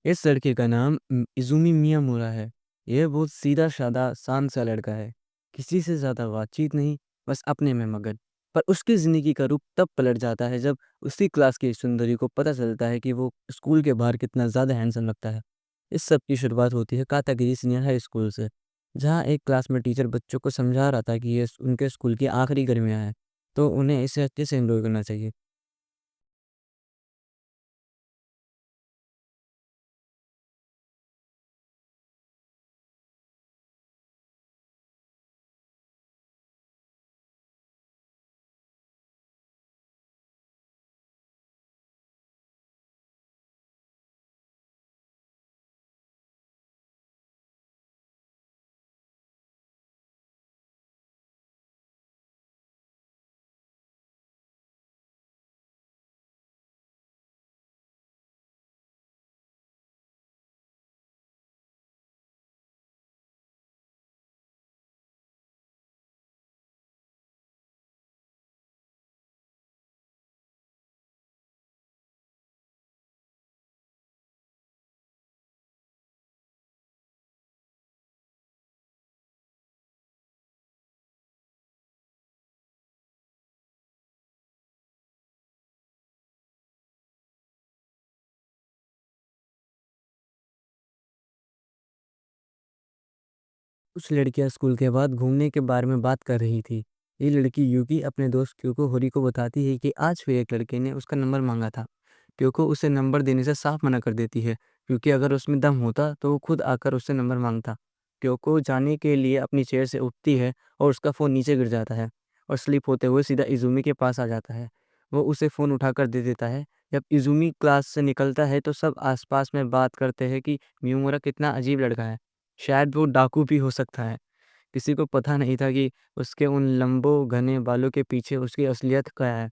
इस लड़के का नाम इज़ुमी मियामुरा है। यह बहुत सीधा-सादा, शांत-सा लड़का है। किसी से ज़्यादा बातचीत नहीं, बस अपने में मगन। पर उसकी ज़िंदगी का रुख तब पलट जाता है जब उसी क्लास की एक सुंदरी को पता चलता है कि वो स्कूल के बाहर कितना ज़्यादा हैंडसम लगता है। इस सब की शुरुआत होती है कातागिरी सीनियर हाई स्कूल से, जहाँ एक क्लास में टीचर बच्चों को समझा रहा था कि ये उनके स्कूल की आखिरी गर्मियाँ हैं, तो उन्हें इसे अच्छे से एन्जॉय करना चाहिए। कुछ लड़कियां स्कूल के बाद घूमने के बारे में बात कर रही थी। ये लड़की यूकी अपने दोस्त क्योको होरी को बताती है कि आज फिर एक लड़के ने उसका नंबर मांगा था। क्योको उसे नंबर देने से साफ मना कर देती है, क्योंकि अगर उसमें दम होता तो वो खुद आकर उससे नंबर मांगता। क्योको जाने के लिए अपनी चेयर से उठती है और उसका फ़ोन नीचे गिर जाता है और स्लिप होते हुए सीधा इज़ुमी के पास आ जाता है। वो उसे फ़ोन उठाकर दे देता है। जब इज़ुमी क्लास से निकलता है तो सब आसपास में बात करते हैं कि मियूमुरा कितना अजीब लड़का है। शायद वो डाकू भी हो सकता है। किसी को पता नहीं था कि उसके उन लंबों घने बालों के पीछे उसकी असलियत क्या है।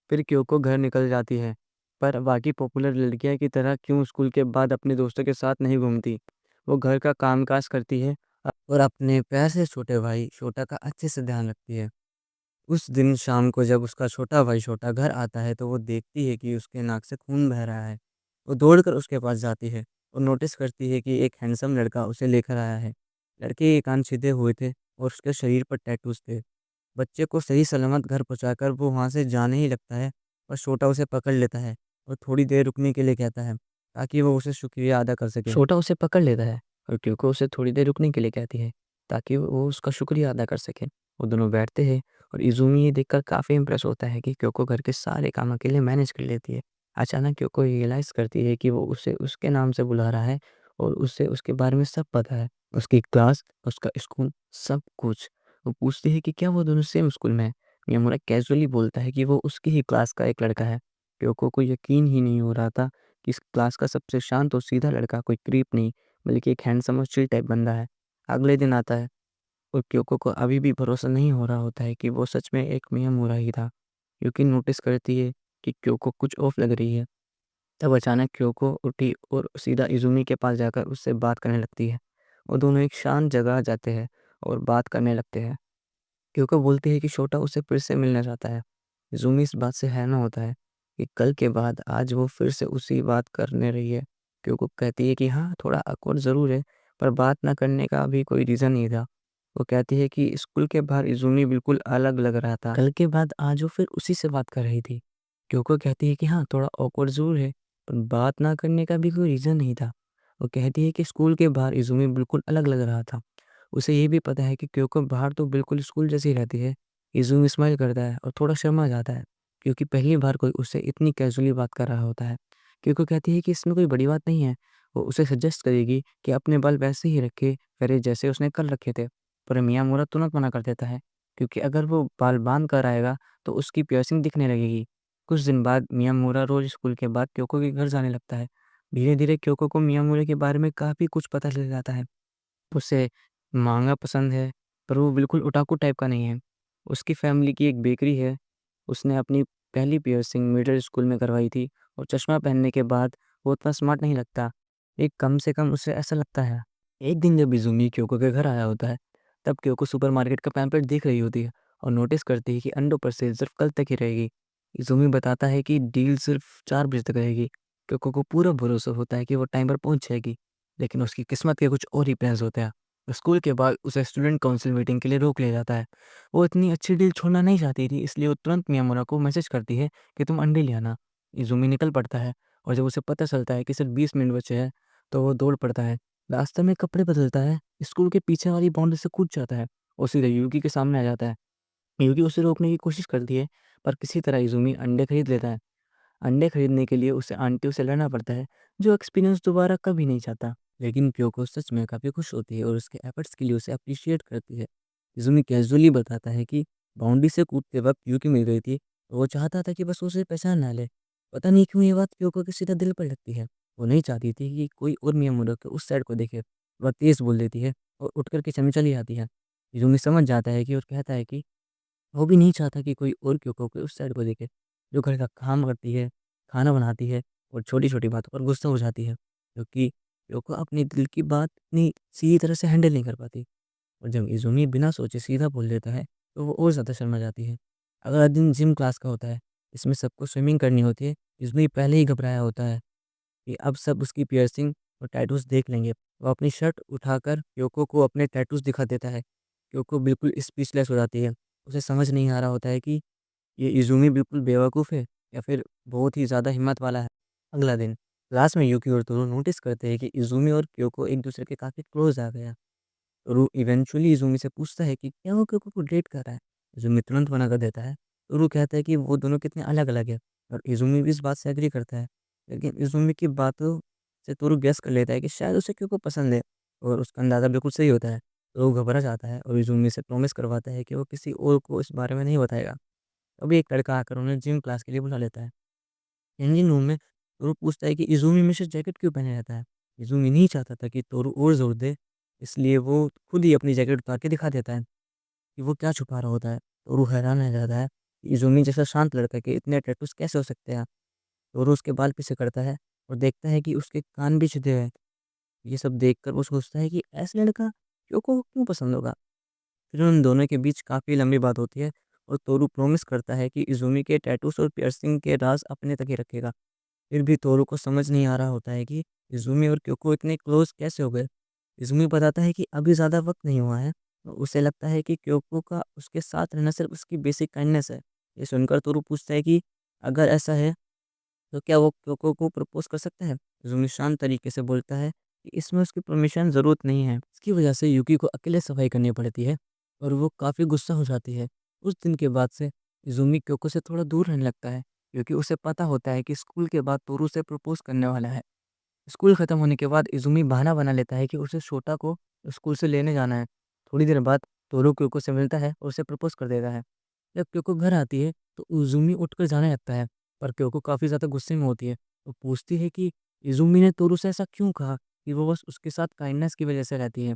फिर क्योको घर निकल जाती है, पर बाकी पॉपुलर लड़कियां की तरह क्यों स्कूल के बाद अपने दोस्तों के साथ नहीं घूमती। वो घर का कामकाज करती है और अपने प्यारे से छोटे भाई छोटा का अच्छे से ध्यान रखती है। उस दिन शाम को जब उसका छोटा भाई छोटा घर आता है तो वो देखती है कि उसके नाक से खून बह रहा है। वो दौड़कर उसके पास जाती है और नोटिस करती है कि एक हैंडसम लड़का उसे लेकर आया है। लड़के के कान सीधे हुए थे और उसके शरीर पर टैटूज थे। बच्चे को सही सलामत घर पहुंचाकर वो वहां से जाने ही लगता है, पर छोटा उसे पकड़ लेता है और थोड़ी देर रुकने के लिए कहता है, ताकि वो उसे शुक्रिया अदा कर सके। छोटा उसे पकड़ लेता है और क्योंकि उसे थोड़ी देर रुकने के लिए कहती है, ताकि वो उसका शुक्रिया अदा कर सके। वो दोनों बैठते हैं और इज़ूमी ये देखकर काफ़ी इम्प्रेस होता है कि क्योंकि घर के सारे काम अकेले मैनेज कर लेती है। अचानक क्योंकि रियलाइज़ करती है कि वो उसे उसके नाम से बुला रहा है और उसे उसके बारे में सब पता है। उसकी क्लास, उसका स्कूल, सब कुछ। वो पूछती है कि क्या वो दोनों सेम स्कूल में हैं? मियामुरा कैज़ुअली बोलता है कि वो उसकी ही क्लास का एक लड़का है। क्योंको को यकीन ही नहीं हो रहा था कि इस क्लास का सबसे शांत और सीधा लड़का कोई क्रीप नहीं, बल्कि एक हैंडसम और चिल टाइप बंदा है। अगले दिन आता है और क्योको को अभी भी भरोसा नहीं हो रहा होता है कि वो सच में एक मियामुरा ही था। यूकी नोटिस करती है कि क्योको कुछ ऑफ लग रही है। तब अचानक क्योको उठी और सीधा इज़ुमी के पास जाकर उससे बात करने लगती है। वो दोनों एक शांत जगह जाते हैं और बात करने लगते हैं। क्योंकि बोलती है कि छोटा उसे फिर से मिलना चाहता है। ज़ूमी इस बात से हैरान होता है कि कल के बाद आज वो फिर से उसी बात करने रही है। क्योंकि कहती है कि हाँ, थोड़ा awkward ज़रूर है, पर बात ना करने का भी कोई रीज़न नहीं था। वो कहती है कि स्कूल के बाहर इज़ूमी बिल्कुल अलग लग रहा था। कल के बाद आज वो फिर उसी से बात कर रही थी। क्योंकि कहती है कि हाँ, थोड़ा awkward ज़रूर है, पर बात ना करने का भी कोई रीज़न नहीं था। वो कहती है कि स्कूल के बाहर इज़ूमी बिल्कुल अलग लग रहा था। उसे ये भी पता है कि क्योंकि बाहर तो बिल्कुल स्कूल जैसी रहती है। इज़ूमी स्माइल करता है और थोड़ा शर्मा जाता है, क्योंकि पहली बार कोई उससे इतनी कैज़ुअली बात कर रहा होता है। क्योंकि कहती है कि इसमें कोई बड़ी बात नहीं है। वो उसे सजेस्ट करेगी कि अपने बाल वैसे ही रखे करे जैसे उसने कल रखे थे। पर मियामुरा तुरंत मना कर देता है, क्योंकि अगर वो बाल बांध कर आएगा तो उसकी पियर्सिंग दिखने लगेगी। कुछ दिन बाद मियामुरा रोज़ स्कूल के बाद क्योको के घर जाने लगता है। धीरे-धीरे क्योको को मियामुरा के बारे में काफ़ी कुछ पता चल जाता है। उसे मांगा पसंद है, पर वो बिल्कुल ओटाकू टाइप का नहीं है। उसकी फैमिली की एक बेकरी है। उसने अपनी पहली पियर्सिंग मिडल स्कूल में करवाई थी और चश्मा पहनने के बाद वो उतना स्मार्ट नहीं लगता। एक कम से कम उसे ऐसा लगता है। एक दिन जब इज़ुमी क्योको के घर आया होता है, तब क्योको सुपरमार्केट का पैम्पलेट देख रही होती है और नोटिस करती है कि अंडों पर सेल सिर्फ़ कल तक ही रहेगी। इज़ुमी बताता है कि डील सिर्फ़ 4 बजे तक रहेगी। क्योंकि को पूरा भरोसा होता है कि वो टाइम पर पहुँच जाएगी, लेकिन उसकी किस्मत के कुछ और ही प्लान्स होते हैं। तो स्कूल के बाद उसे स्टूडेंट काउंसिल मीटिंग के लिए रोक लिया जाता है। वो इतनी अच्छी डील छोड़ना नहीं चाहती थी, इसलिए वो तुरंत मियामुरा को मैसेज करती है कि तुम अंडे ले आना। इज़ूमी निकल पड़ता है और जब उसे पता चलता है कि सिर्फ 20 मिनट बचे हैं, तो वो दौड़ पड़ता है। रास्ते में कपड़े बदलता है, स्कूल के पीछे वाली बाउंड्री से कूद जाता है और सीधे यूकी के सामने आ जाता है। यूकी उसे रोकने की कोशिश करती है, पर किसी तरह इज़ूमी अंडे खरीद लेता है। अंडे खरीदने के लिए उसे आंटियों से लड़ना पड़ता है, जो एक्सपीरियंस दोबारा कभी नहीं चाहता। लेकिन क्योंकि सच में काफ़ी खुश होती है और उसके एफर्ट्स के लिए उसे अप्रिशिएट करती है। इज़ुमी कैजुअली बताता है कि बाउंड्री से कूदते वक्त यूकी मिल गई थी, तो वो चाहता था कि बस उसे पहचान ना ले। पता नहीं क्यों ये बात क्योंको के सीधा दिल पर लगती है। वो नहीं चाहती थी कि कोई और मियामुरा के उस साइड को देखे। वह तेज़ बोल देती है और उठ कर किचन में चली आती है। इज़ुमी समझ जाता है कि और कहता है कि वो भी नहीं चाहता कि कोई और क्योंको के उस साइड को देखे, जो घर का काम करती है, खाना बनाती है और छोटी-छोटी बातों पर गुस्सा हो जाती है, क्योंकि क्योंको अपने दिल की बात इतनी सीधी तरह से हैंडल नहीं कर पाती। और जब इज़ुमी बिना सोचे सीधा बोल देता है, तो वो और ज़्यादा शर्मा जाती है। अगला दिन जिम क्लास का होता है, इसमें सबको स्विमिंग करनी होती है। इज़ुमी पहले ही घबराया होता है कि अब सब उसकी पियर्सिंग और टैटूज़ देख लेंगे। वो अपनी शर्ट उठाकर क्योको को अपने टैटूज़ दिखा देता है। क्योको बिल्कुल स्पीचलेस हो जाती है। उसे समझ नहीं आ रहा होता है कि ये इज़ूमी बिल्कुल बेवकूफ़ है या फिर बहुत ही ज़्यादा हिम्मत वाला है। अगला दिन क्लास में यूकी और तोरू नोटिस करते हैं कि इज़ूमी और क्योको एक दूसरे के काफ़ी क्लोज आ गए हैं। तोरू इवेंचुअली इज़ूमी से पूछता है कि क्या वो क्योको को डेट कर रहा है? इज़ूमी तुरंत मना कर देता है। तोरू कहता है कि वो दोनों कितने अलग-अलग हैं और इज़ूमी भी इस बात से एग्री करता है। लेकिन इज़ूमी की बातों से तोरू गेस कर लेता है कि शायद उसे क्योको पसंद है और उसका अंदाज़ा बिल्कुल सही होता है। तो वो घबरा जाता है और इज़ूमी से प्रॉमिस करवाता है कि वो किसी और को इस बारे में नहीं बताएगा। तभी एक लड़का आकर उन्हें जिम क्लास के लिए बुला लेता है। चेंजिंग रूम में तोरू पूछता है कि इज़ूमी हमेशा जैकेट क्यों पहने रहता है? इज़ूमी नहीं चाहता था कि तोरू और ज़ोर दे, इसलिए वो खुद ही अपनी जैकेट उतार के दिखा देता है कि वो क्या छुपा रहा होता है। तोरू हैरान रह जाता है कि इज़ूमी जैसा शांत लड़का के इतने टैटूज़ कैसे हो सकते हैं? तोरू उसके बाल पीछे करता है और देखता है कि उसके कान भी छुदे हैं। ये सब देखकर वो सोचता है कि ऐसा लड़का क्यों को क्यों पसंद होगा? फिर उन दोनों के बीच काफ़ी लंबी बात होती है और तोरू प्रॉमिस करता है कि इज़ूमी के टैटूज़ और पियर्सिंग के राज़ अपने तक ही रखेगा। फिर भी तोरू को समझ नहीं आ रहा होता है कि इज़ूमी और क्योको इतने क्लोज़ कैसे हो गए। इज़ूमी बताता है कि अभी ज़्यादा वक़्त नहीं हुआ है। और उसे लगता है कि क्योको का उसके साथ रहना सिर्फ़ उसकी बेसिक काइंडनेस है। ये सुनकर तोरू पूछता है कि अगर ऐसा है तो क्या वो क्योको को प्रपोज़ कर सकता है? ज़ुमी शांत तरीके से बोलता है कि इसमें उसकी परमिशन ज़रूरत नहीं है। इसकी वजह से यूकी को अकेले सफाई करनी पड़ती है और वो काफ़ी गुस्सा हो जाती है। उस दिन के बाद से इज़ुमी क्योको से थोड़ा दूर रहने लगता है, क्योंकि उसे पता होता है कि स्कूल के बाद तोरू उसे प्रपोज़ करने वाला है। स्कूल खत्म होने के बाद इज़ुमी बहाना बना लेता है कि उसे शोटा को स्कूल से लेने जाना है। थोड़ी देर बाद तोरू क्योको से मिलता है और उसे प्रपोज़ कर देता है। जब क्योको घर आती है तो इज़ुमी उठकर जाने लगता है, पर क्योको काफ़ी ज़्यादा गुस्से में होती है। वो पूछती है कि इज़ुमी ने तोरू से ऐसा क्यों कहा कि वो बस उसके साथ काइंडनेस की वज़ह से रहती है।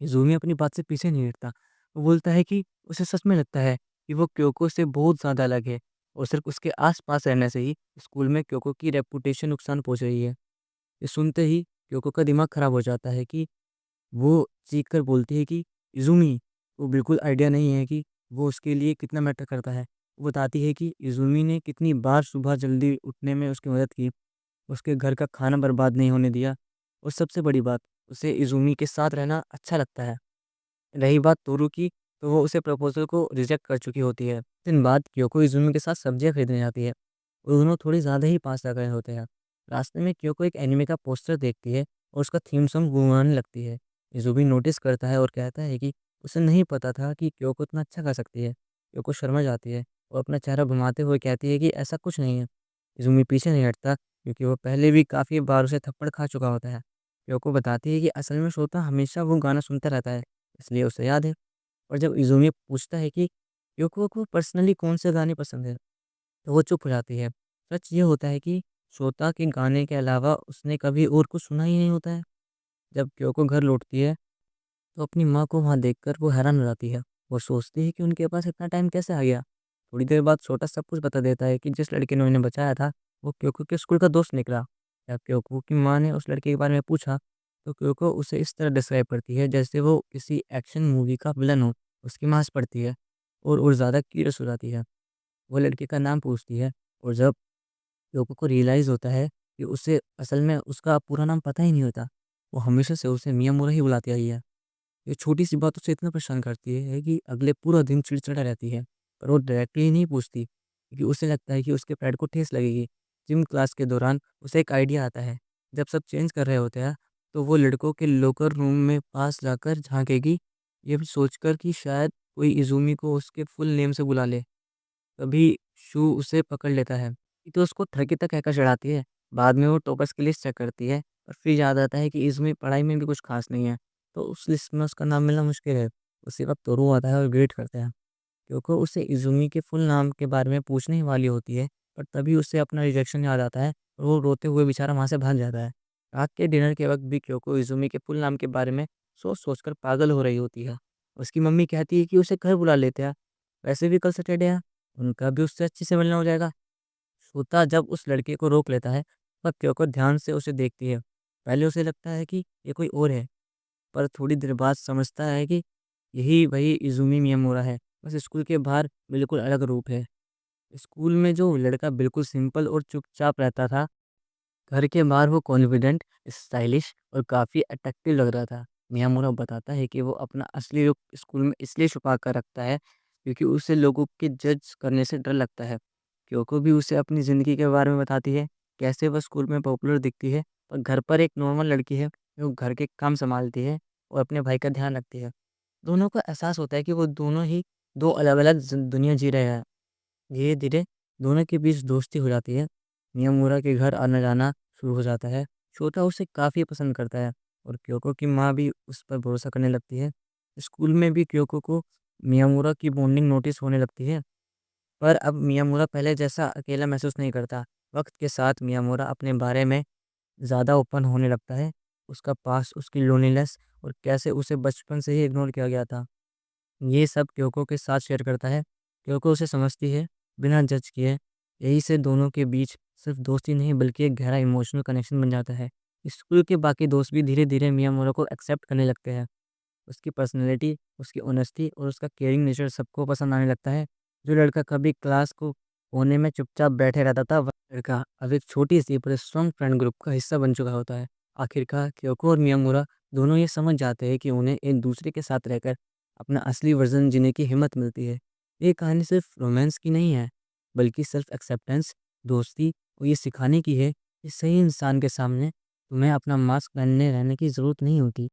इज़ुमी अपनी बात से पीछे नहीं हटता। वो बोलता है कि उसे सच में लगता है कि वो क्योको से बहुत ज़्यादा अलग है और सिर्फ़ उसके आस-पास रहने से ही स्कूल में क्योको की रेपुटेशन नुकसान पहुँच रही है। ये सुनते ही क्योको का दिमाग खराब हो जाता है कि वो चीख कर बोलती है कि इज़ुमी को बिल्कुल आइडिया नहीं है कि वो उसके लिए कितना मैटर करता है। वो बताती है कि इज़ुमी ने कितनी बार सुबह जल्दी उठने में उसकी मदद की, उसके घर का खाना बर्बाद नहीं होने दिया और सबसे बड़ी बात, उसे इज़ुमी के साथ रहना अच्छा लगता है। रही बात तोरू की, तो वो उसे प्रपोज़ल को रिजेक्ट कर चुकी होती है। दिन बाद क्योको इज़ुमी के साथ सब्जियाँ खरीदने जाती है। वो दोनों थोड़ी ज़्यादा ही पास लग रहे होते हैं। रास्ते में क्योको एक एनिमे का पोस्टर देखती है और उसका थीम सॉन्ग गुनगुनाने लगती है। इज़ुमी नोटिस करता है और कहता है कि उसे नहीं पता था कि क्योको इतना अच्छा गा सकती है। क्योको शर्मा जाती है और अपना चेहरा घुमाते हुए कहती है कि ऐसा कुछ नहीं है। इज़ुमी पीछे नहीं हटता, क्योंकि वो पहले भी काफ़ी बार उसे थप्पड़ खा चुका होता है। क्योको बताती है कि असल में श्रोता हमेशा वो गाना सुनता रहता है, इसलिए उसे याद है। और जब इज़ुमी पूछता है कि क्योको को पर्सनली कौन से गाने पसंद है, तो वो चुप हो जाती है। सच ये होता है कि श्रोता के गाने के अलावा उसने कभी और कुछ सुना ही नहीं होता है। जब क्योको घर लौटती है, तो अपनी माँ को वहाँ देखकर वो हैरान हो जाती है। वो सोचती है कि उनके पास इतना टाइम कैसे आ गया। थोड़ी देर बाद छोटा सब कुछ बता देता है कि जिस लड़के ने उन्हें बचाया था, वो क्योको के स्कूल का दोस्त निकला। जब क्योको की माँ ने उस लड़के के बारे में पूछा, तो क्योको उसे इस तरह डिस्क्राइब करती है जैसे वो किसी एक्शन मूवी का विलन हो। उसकी माँ हँस पड़ती है और ज़्यादा क्यूरियस हो जाती है। वो लड़के का नाम पूछती है और जब क्योको को रियलाइज़ होता है कि उसे असल में उसका पूरा नाम पता ही नहीं होता। वो हमेशा से उसे मियामुरा ही बुलाती आई है। ये छोटी-सी बात उसे इतना परेशान करती है कि अगले पूरा दिन चिड़चिड़ा रहती है। पर वो डायरेक्टली नहीं पूछती क्योंकि उसे लगता है कि उसके प्राइड को ठेस लगेगी। जिम क्लास के दौरान उसे एक आइडिया आता है। जब सब चेंज कर रहे होते हैं, तो वो लड़कों के लॉकर रूम में पास जाकर झाँकेगी, ये सोचकर कि शायद कोई इज़ूमी को उसके फुल नेम से बुला ले। तभी शू उसे पकड़ लेता है। ये तो उसको ठरकी तक कहकर चढ़ाती है। बाद में वो टॉपर्स की लिस्ट चेक करती है और फिर याद आता है कि इसमें पढ़ाई में भी कुछ खास नहीं है। तो उस लिस्ट में उसका नाम मिलना मुश्किल है। उसी वक़्त तोरू आता है और ग्रेट करता है, क्योंकि उसे इज़ुमी के फुल नाम के बारे में पूछने ही वाली होती है, पर तभी उसे अपना रिजेक्शन याद आता है और वो रोते हुए बेचारा वहाँ से भाग जाता है। रात के डिनर के वक़्त भी क्योंकि इज़ुमी के फुल नाम के बारे में सोच-सोच कर पागल हो रही होती है। उसकी मम्मी कहती है कि उसे घर बुला लेते हैं, वैसे भी कल सैटरडे है, उनका भी उससे अच्छे से मिलना हो जाएगा। श्रोता जब उस लड़के को रोक लेता है, तब क्योंकि ध्यान से उसे देखती है। पहले उसे लगता है कि ये कोई और है, पर थोड़ी देर बाद समझता है कि यही वही इज़ुमी मियामुरा है, बस स्कूल के बाहर बिल्कुल अलग रूप है। स्कूल में जो लड़का बिल्कुल सिंपल और चुपचाप रहता था, घर के बाहर वो कॉन्फिडेंट, स्टाइलिश और काफ़ी अट्रैक्टिव लग रहा था। मियामुरा बताता है कि वो अपना असली रूप स्कूल में इसलिए छुपा कर रखता है, क्योंकि उसे लोगों के जज करने से डर लगता है। क्योंकि भी उसे अपनी ज़िंदगी के बारे में बताती है, कैसे वह स्कूल में पॉपुलर दिखती है और घर पर एक नॉर्मल लड़की है, जो घर के काम सँभालती है और अपने भाई का ध्यान रखती है। दोनों को एहसास होता है कि वो दोनों ही 2 अलग-अलग दुनिया जी रहे हैं। धीरे-धीरे दोनों के बीच दोस्ती हो जाती है। मियामुरा के घर आना-जाना शुरू हो जाता है। शोता उसे काफ़ी पसंद करता है और क्योको की माँ भी उस पर भरोसा करने लगती है। स्कूल में भी क्योको को मियामुरा की बॉन्डिंग नोटिस होने लगती है। पर अब मियामुरा पहले जैसा अकेला महसूस नहीं करता। वक़्त के साथ मियामुरा अपने बारे में ज़्यादा ओपन होने लगता है। उसका पास्ट, उसकी लोनलीनेस और कैसे उसे बचपन से ही इग्नोर किया गया था, ये सब क्योको के साथ शेयर करता है। क्योको उसे समझती है, बिना जज किए। यही से दोनों के बीच सिर्फ दोस्ती नहीं बल्कि एक गहरा इमोशनल कनेक्शन बन जाता है। स्कूल के बाकी दोस्त भी धीरे-धीरे मियामुरा को एक्सेप्ट करने लगते हैं। उसकी पर्सनैलिटी, उसकी ऑनेस्टी और उसका केयरिंग नेचर सबको पसंद आने लगता है। जो लड़का कभी क्लास को कोने में चुपचाप बैठे रहता था, वह लड़का अब एक छोटी-सी पर स्ट्रॉन्ग फ्रेंड ग्रुप का हिस्सा बन चुका होता है। आखिरकार क्योको और मियामुरा दोनों ये समझ जाते हैं कि उन्हें एक-दूसरे के साथ रहकर अपना असली वर्ज़न जीने की हिम्मत मिलती है। ये कहानी सिर्फ रोमांस की नहीं है, बल्कि सेल्फ एक्सेप्टेंस, दोस्ती और ये सिखाने की है कि सही इंसान के सामने तुम्हें अपना मास्क पहने रहने की ज़रूरत नहीं होती।